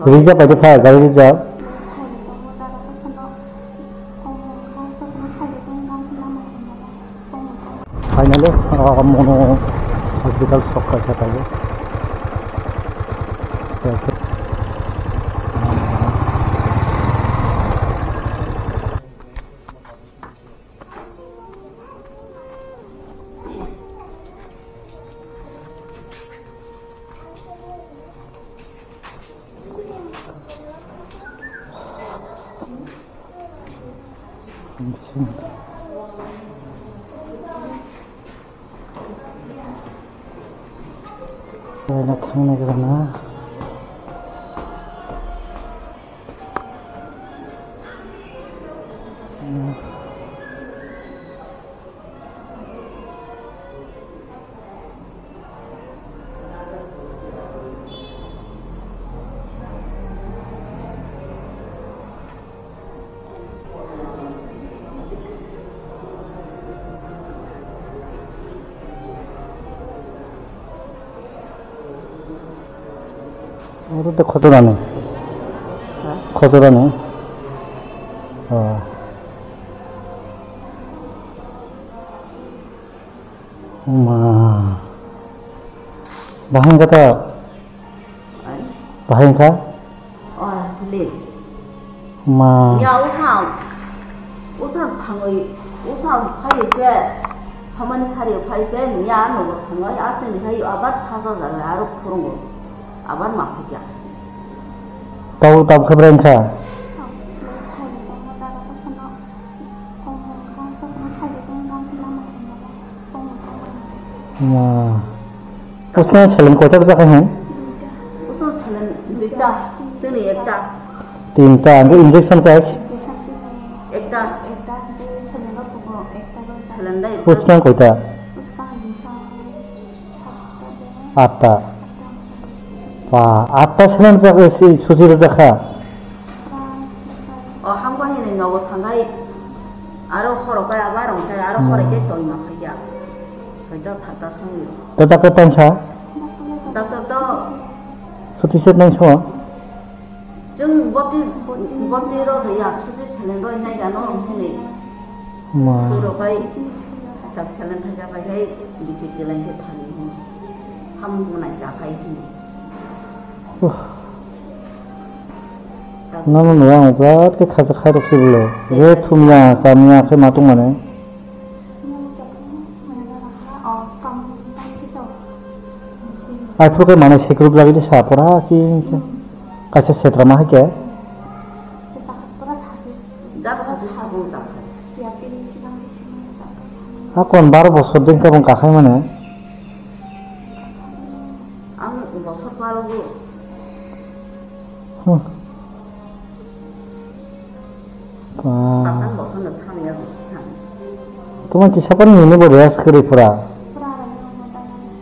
रिजर्व बायदि फा गारि रिजर्व फाइनली मनो हॉस्पिटल शॉप का था ये ना थांनो गोनां ना 이런데 거절하네. 거절하네. 엄마. 바행가다. 바행가? 네. 엄마. 야, 우산 방의 우산 파이세. 저만이 살이 파이세. 야, 너가 방의 아트니 가이 아바 사사자 아로 푸는 거. 아바 마피야. Tahu kabar engkau? उसने छलन कोटा बजा कहीं? उसने छलन दूटा, तीन एकटा. तीनटा, अंदर इंजेक्शन का है? एकटा छलन का पुको एकटा छलन दा. उसका कोटा? उसका आठटा. wah apa sekarang si suci rezeki? 한번 해는 너고 상가이 아로 허로가 아바롱 사 아로 허로게 또 이마 파야. 그저 사다 성유. Tetap ketang sa? 닥터도 suci set nang sa? 좀 버티로 돼야 수지 살는도 있냐잖아. 근데 그러가이 딱 살는 타자가이 이렇게 들은지 타니. 함부나 자가이. Namun yang berat ke khasa khair opsi bolo. Ye thumnya samnya ke matung mana? Aku ke mana sih grup lagi di sapora sih? Kasih setra mah ke? Aku kan baru bosor ding ke bang kakai mana? Ang bosor baru. Pasan bosor na samya bisan. Tuman kisapan ini boleh sekali pura.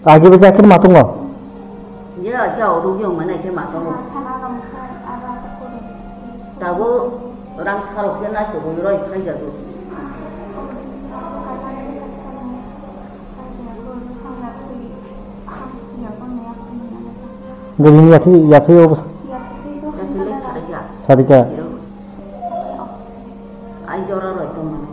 Agi baca akhir matung lo. Ya, jauh rugi mana akhir matung. Tahu orang carok sana tu beroi panjang tu. Gini yati apa? Sarika. Anjora loh itu mana?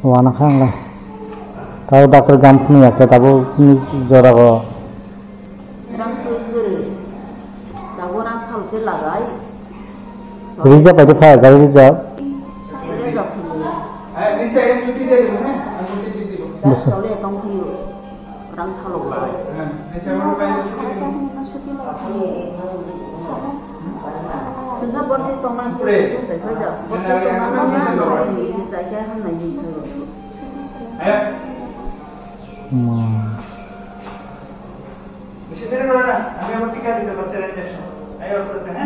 Wana khang lah. Tahu dokter gampang ya, tahu ini jora ko. Orang sugar, tahu orang salu celagai. Reserve ada file, garis reserve. Ini saya cuti deh, cuti di situ. Kalau dia tongki orang salu lagi. Ini saya mau bayar cuti. Sudah berarti teman cuti itu saja. Berarti teman ini saja hanya ini saja. Mesti dari mana? Kami mau tinggal di tempat saya injection. Ayo selesai.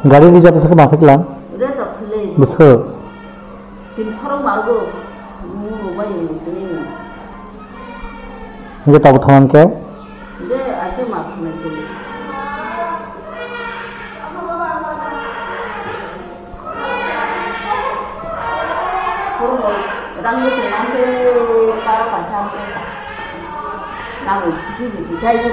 Garis reserve bisa kemana kelam? Udah capek. Besar. Tim sarung margo. Mobile ini sini. Ini tahu tangan ke? Dia ada makan itu. 당도 대남도 따로 같이 하고 나는 수십이 기타이로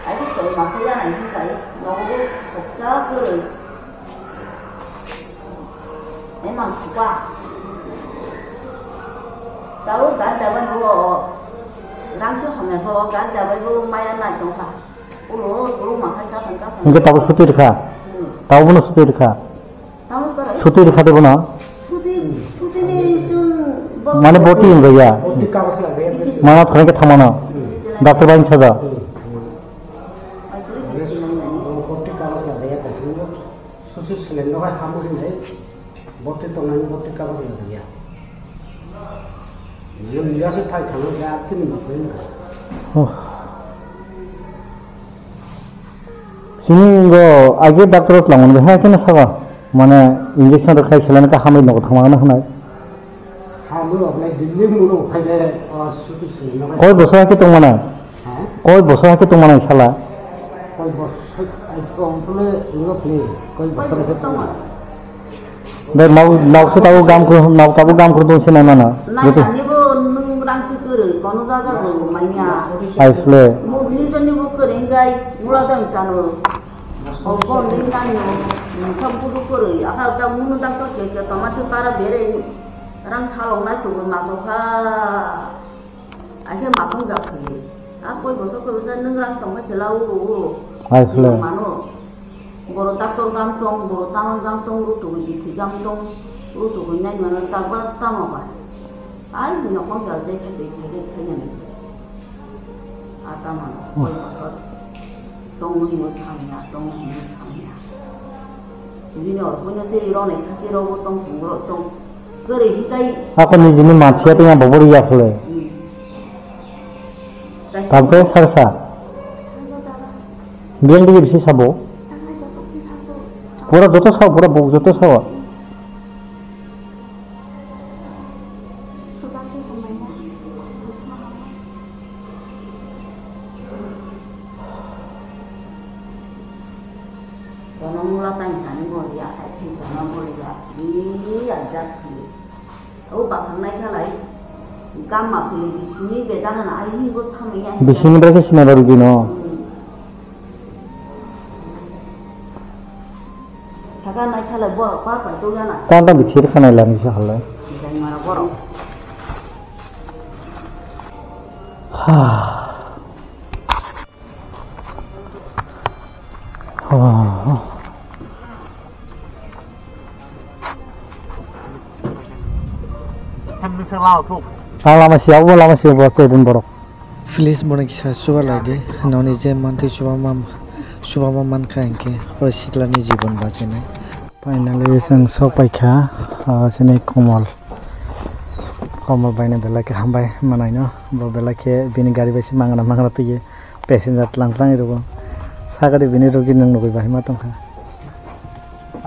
알겠어요. 막 하잖아 있으니까 너무 복잡을 내만 구가 tao cả đời bên bố răng trước hôm nay họ cả đời bên bố mai ăn lại trong pha bố mà hay cá sấu 이게 따고 수도 이렇게 따오보는 수도 이렇게 tao có đấy 수도 이렇게 되구나 수디는 좀 많이 버티는 거야 어디 까고서 내 많아 그러니까 다 많아 닥터 바인 찾아 어디 까고서 내야 돼. 수술 실len더가 하물인데 버티 동안 버티 까고서 내야. 이건 미라스 타이 장을 내 앞뒤는 막 보이는 거야. 지금 이거 아기 닥터로 나오는 거 해야겠네 사가 만에 인젝션을 가기 싫으니까 함을 넣고 당황하는 하나 하물 없네 딜링으로 가게 수술 실len더가 거의 벗어나게 동만해 거의 벗어나게 동만해 샬라 거의 뭐 아이스크림 플레 이거 플레 거의 벗어나게 동안 내 나우스 따고 감 그러던 시나 나나 나이 아니고 능랑 치거를 거는 자가 그 마이냐 아이슬레 뭐 일전에 뭐 그런가 몰라도 있잖아 거 능랑요 전부도 그래 아까 딱 먹는 당도 되게 도마치 빨아 베레 랑 살롱나 그거 마도가 아게 마통 잡히 아 거기 벌써 그래서 능랑 도마치 라우고 아이슬레 boro doctor gamtong boro taman gamtong rutu biti gamtong rutu nyai mana takba tama ba ai bina kong sa se ke kanya ni atama ko ko tong ni samya ini or punya se irone khachiro go tong ngro tong kare hitai aku ni jini macia tu yang bobori ya kule sampai sarsa biang dia bisa sabo 보라 저도 사와 보라 보고 저도 사와 너는 몰랐다니 자는 거야 괜찮아 버리야 이 앉아 baksan naik halai gamma pilih di sini beda dengan air itu sama ya di sini berarti sini baru gino Takkan naik halai buat apa itu kan? Tanda bicara kan elang bisa halai. Jangan marah borong. Hamil selau tuh. Lama siapa buat saya dan borok. Filis mana kisah coba lagi, noni jam mantu coba man kain ke, orang siklan ni jiban baca ni. Finally, sang sopai kah, sini komal bayar bela ke hambai mana ini, bela ke bini gari besi mangana tu ye, passenger lang itu kan, sagari bini rugi nang nugi bahi matang kah.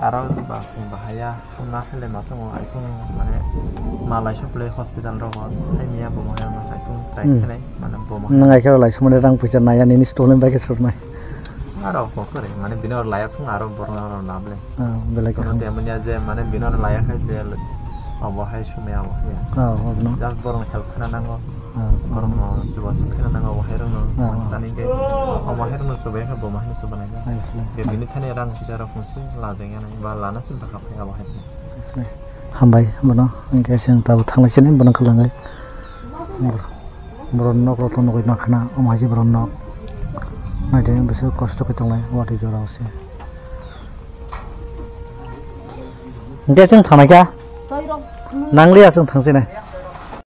Arau bahaya, hamna hele matang o iPhone mana malai supply hospital roh, saya mia bomahaya mana iPhone try kene mana bomahaya. Nang ikhlas lagi semua orang punya naya ini stolen bagi serumai. Arau pokoknya mana binor layak pun arau borong nable. Bela ke. Kalau dia aja mana binor layak aja, bomahaya cuma bomahaya. Benar. Jas borong help kena nango. Borong no sebuah kena nango bomahaya no. Tani ke bomahaya no sebuah ke bomahaya sebuah naga. Dia bini tani orang bicara fungsi lazengnya nih, balana sih bakal kayak bomahaya. Hambai, benar. Engkau yang tahu tentang sini benar kelangai. Beronok atau nukui makna, masih beronok. Ada yang besar kostok itu lah, waktu itu orang sih. Engkau yang tanah kah? Nangli asal tang sini.